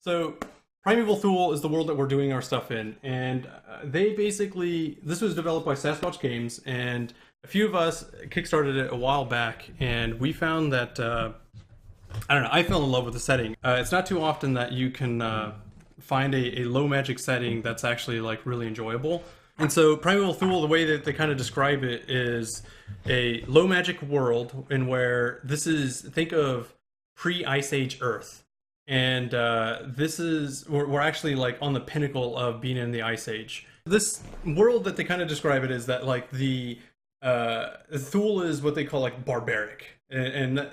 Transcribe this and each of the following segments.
So, Primeval Thule is the world that we're doing our stuff in, and they basically this was developed by Sasquatch Games, and a few of us kickstarted it a while back, and we found that I don't know. I fell in love with the setting. It's not too often that you can find a low magic setting that's actually like really enjoyable. And so Primeval Thule, the way that they kind of describe it is a low magic world in where this is, think of pre-Ice Age Earth. And this is, we're actually like on the pinnacle of being in the Ice Age. This world that they kind of describe it is that like the Thule is what they call like barbaric. And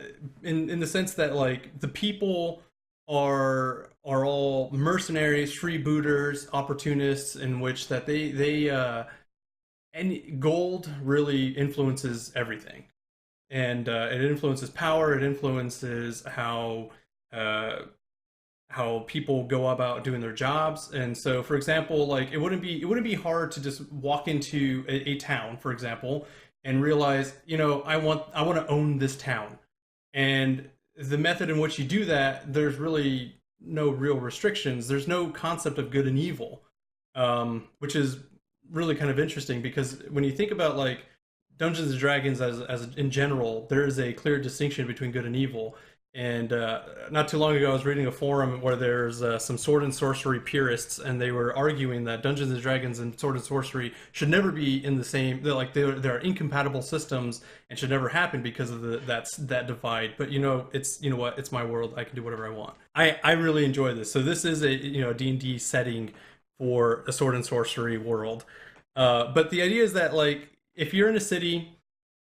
in the sense that like the people are all mercenaries, freebooters, opportunists, in which that they and gold really influences everything, and it influences power. It influences uh, how people go about doing their jobs. And so, for example, like it wouldn't be hard to just walk into a town, for example, and realize, I want to own this town. And the method in which you do that, there's really no real restrictions. There's no concept of good and evil, which is really kind of interesting because when you think about like Dungeons and Dragons as in general, there is a clear distinction between good and evil. And not too long ago, I was reading a forum where there's some sword and sorcery purists, and they were arguing that Dungeons and Dragons and sword and sorcery should never be in the same. They're incompatible systems and should never happen because of that divide. But it's what, it's my world. I can do whatever I want. I really enjoy this. So this is a D&D setting for a sword and sorcery world. But the idea is that like if you're in a city,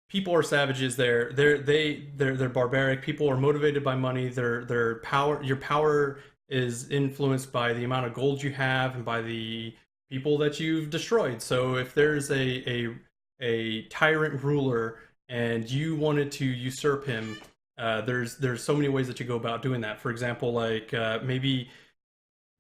people are savages there. They're barbaric. People are motivated by money. Their power, your power is influenced by the amount of gold you have and by the people that you've destroyed. So if there's a tyrant ruler and you wanted to usurp him, there's so many ways that you go about doing that. For example, like maybe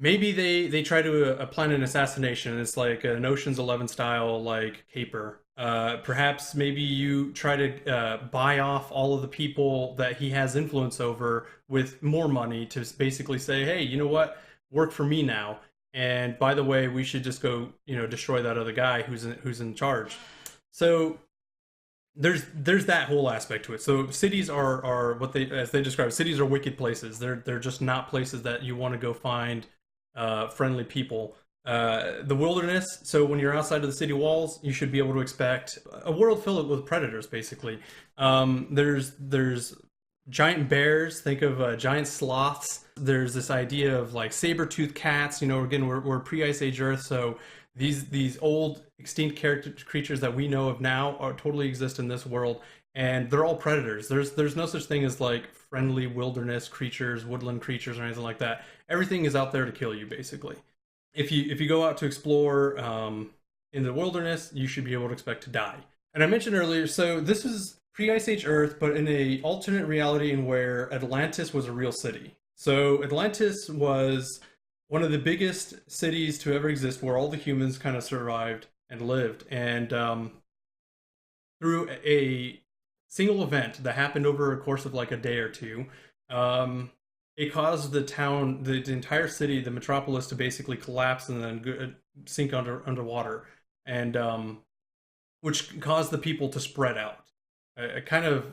they try to plan an assassination. It's like an Ocean's 11 style like caper. Perhaps maybe you try to buy off all of the people that he has influence over with more money to basically say, hey, you know what, work for me now. And by the way, we should just go, destroy that other guy who's in charge. So there's that whole aspect to it. So cities are what they, as they describe, cities are wicked places. They're just not places that you want to go find friendly people. The wilderness, so when you're outside of the city walls, you should be able to expect a world filled with predators, basically. There's giant bears, think of giant sloths. There's this idea of like saber-toothed cats. Again, we're pre-Ice Age Earth, so these old extinct creatures that we know of now totally exist in this world, and they're all predators. There's no such thing as like friendly wilderness creatures, woodland creatures, or anything like that. Everything is out there to kill you, basically. If you go out to explore in the wilderness, you should be able to expect to die. And I mentioned earlier, so this is pre-Ice Age Earth, but in a alternate reality in where Atlantis was a real city. So Atlantis was one of the biggest cities to ever exist, where all the humans kind of survived and lived. And through a single event that happened over a course of like a day or two, it caused the town, the entire city, the metropolis, to basically collapse and then sink underwater, and which caused the people to spread out. I kind of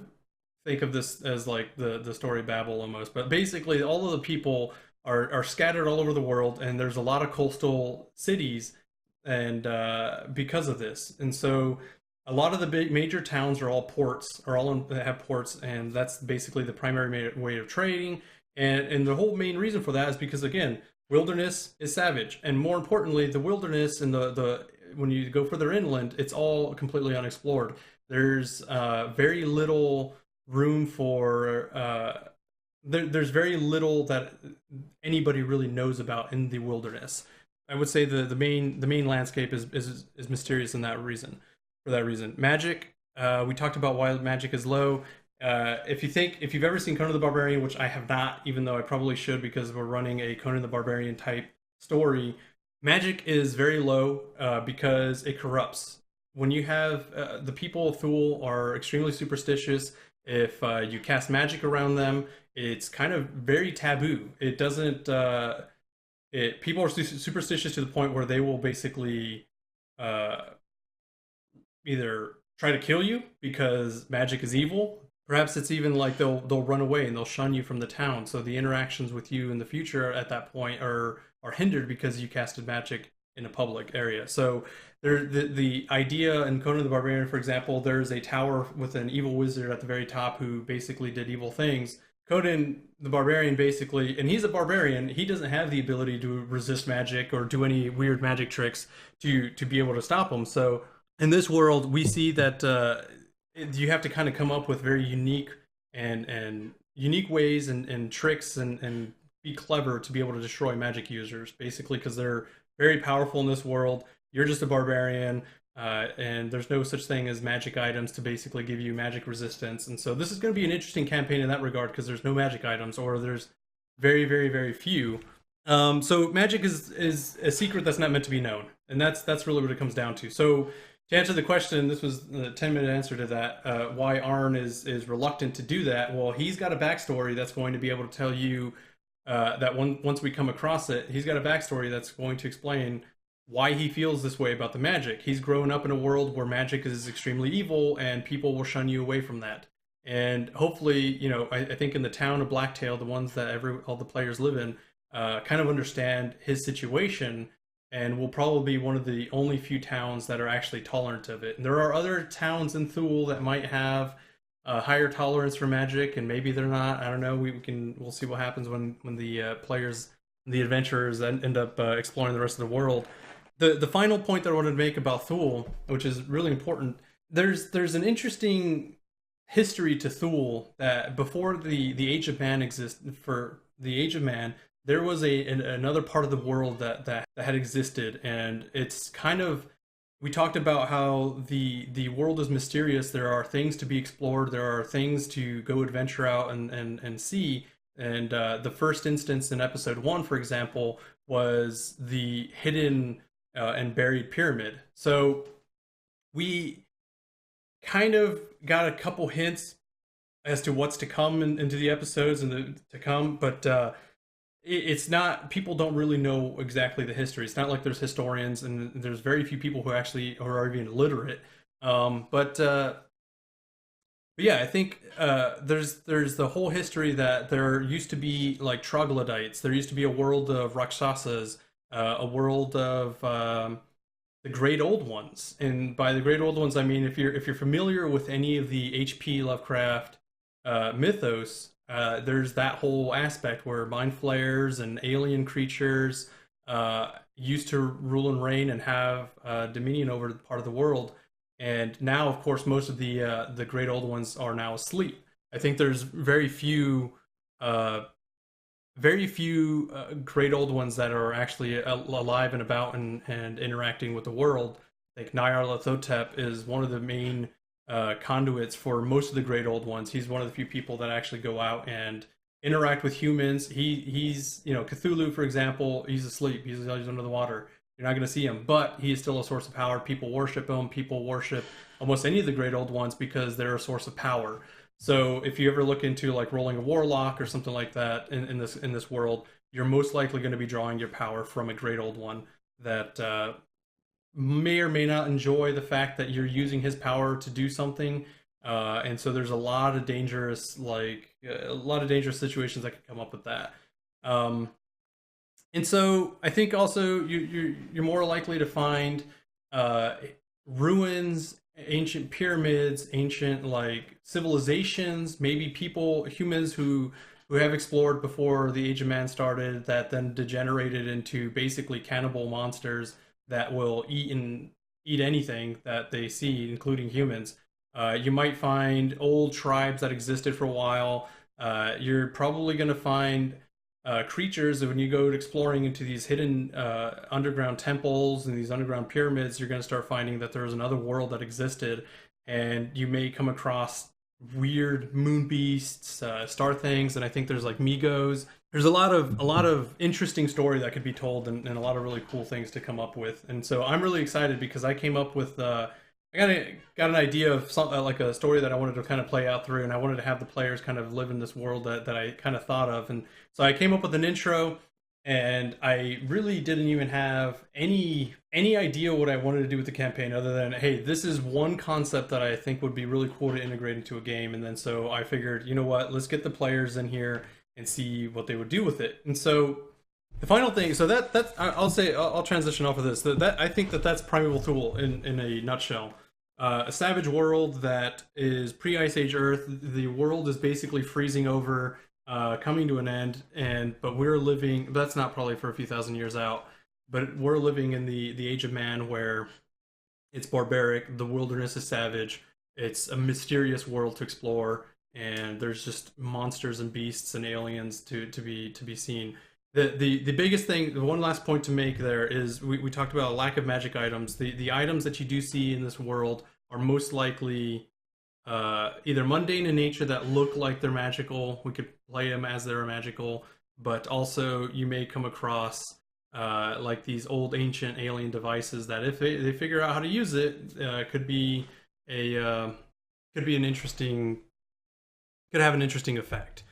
think of this as like the story of Babel almost, but basically all of the people are scattered all over the world, and there's a lot of coastal cities, and because of this, and so a lot of the big major towns are all ports, they have ports, and that's basically the primary way of trading. And the whole main reason for that is because, again, wilderness is savage, and more importantly, the wilderness and the when you go further inland, it's all completely unexplored. There's very little room for there's very little that anybody really knows about in the wilderness. I would say the main landscape is mysterious in that reason. For that reason, magic. We talked about why magic is low. If you've ever seen Conan the Barbarian, which I have not, even though I probably should because we're running a Conan the Barbarian type story, magic is very low because it corrupts. When you have the people of Thule are extremely superstitious. If you cast magic around them, it's kind of very taboo. It doesn't people are superstitious to the point where they will basically uh, either try to kill you because magic is evil. Perhaps it's even like they'll run away and they'll shun you from the town. So the interactions with you in the future at that point are hindered because you casted magic in a public area. So the idea in Conan the Barbarian, for example, there's a tower with an evil wizard at the very top who basically did evil things. Conan the Barbarian basically, and he's a barbarian, he doesn't have the ability to resist magic or do any weird magic tricks to be able to stop him. So in this world, we see that you have to kind of come up with very unique and unique ways and tricks and be clever to be able to destroy magic users, basically, because they're very powerful in this world. You're just a barbarian, and there's no such thing as magic items to basically give you magic resistance. And so this is going to be an interesting campaign in that regard because there's no magic items, or there's very, very, very few. So magic is a secret that's not meant to be known, and that's really what it comes down to. So to answer the question, this was the 10-minute answer to that. Why Arn is reluctant to do that? Well, he's got a backstory that's going to be able to tell you that once we come across it, he's got a backstory that's going to explain why he feels this way about the magic. He's grown up in a world where magic is extremely evil, and people will shun you away from that. And hopefully, I think in the town of Blacktail, the ones that all the players live in, kind of understand his situation, and will probably be one of the only few towns that are actually tolerant of it. And there are other towns in Thule that might have a higher tolerance for magic, and maybe they're not. I don't know. We'll see what happens when the players, the adventurers, end up exploring the rest of the world. The final point that I wanted to make about Thule, which is really important, there's an interesting history to Thule that before the Age of Man existed. For the Age of Man, there was another part of the world that had existed, and it's kind of, we talked about how the world is mysterious. There are things to be explored. There are things to go adventure out and see. And the first instance in episode 1, for example, was the hidden and buried pyramid. So we kind of got a couple hints as to what's to come into the episodes and to come, but it's not, people don't really know exactly the history. It's not like there's historians, and there's very few people who are even literate. But yeah, I think there's the whole history that there used to be like troglodytes. There used to be a world of Rakshasas, a world of the Great Old Ones. And by the Great Old Ones, I mean if you're familiar with any of the H.P. Lovecraft mythos, there's that whole aspect where mind flayers and alien creatures used to rule and reign and have dominion over part of the world. And now, of course, most of the Great Old Ones are now asleep. I think there's very few Great Old Ones that are actually alive and about and interacting with the world. Like Nyarlathotep is one of the main conduits for most of the Great Old Ones. He's one of the few people that actually go out and interact with humans. He's Cthulhu, for example, he's asleep. He's under the water. You're not going to see him, but he is still a source of power. People worship him. People worship almost any of the Great Old Ones because they're a source of power. So if you ever look into like rolling a warlock or something like that in this world, you're most likely going to be drawing your power from a Great Old One that may or may not enjoy the fact that you're using his power to do something. And so there's a lot of dangerous situations that could come up with that. And so I think also you're more likely to find ruins, ancient pyramids, ancient like civilizations, maybe humans who have explored before the Age of Man started, that then degenerated into basically cannibal monsters that will eat anything that they see, including humans. You might find old tribes that existed for a while. You're probably going to find creatures. When you go exploring into these hidden underground temples and these underground pyramids, you're going to start finding that there's another world that existed, and you may come across weird moon beasts, star things, and I think there's like Migos. There's a lot of interesting story that could be told, and a lot of really cool things to come up with. And so I'm really excited because I came up with I got an idea of something like a story that I wanted to kind of play out through, and I wanted to have the players kind of live in this world that I kind of thought of. And so I came up with an intro. and I really didn't even have any idea what I wanted to do with the campaign other than, hey, this is one concept that I think would be really cool to integrate into a game. And then so I figured, you know what, let's get the players in here and see what they would do with it. And so the final thing, so that's I'll transition off of this. That I think that's Primeval Thule in a nutshell. A savage world that is pre-Ice Age Earth. The world is basically freezing over, coming to an end, but we're living. That's not probably for a few thousand years out, but we're living in the age of man, where it's barbaric. The wilderness is savage. It's a mysterious world to explore, and there's just monsters and beasts and aliens to be seen. The biggest thing, the one last point to make there is we talked about a lack of magic items. The items that you do see in this world are most likely either mundane in nature that look like they're magical. We could play them as they're magical, but also you may come across like these old ancient alien devices that if they figure out how to use it, could be a could be an interesting could have an interesting effect.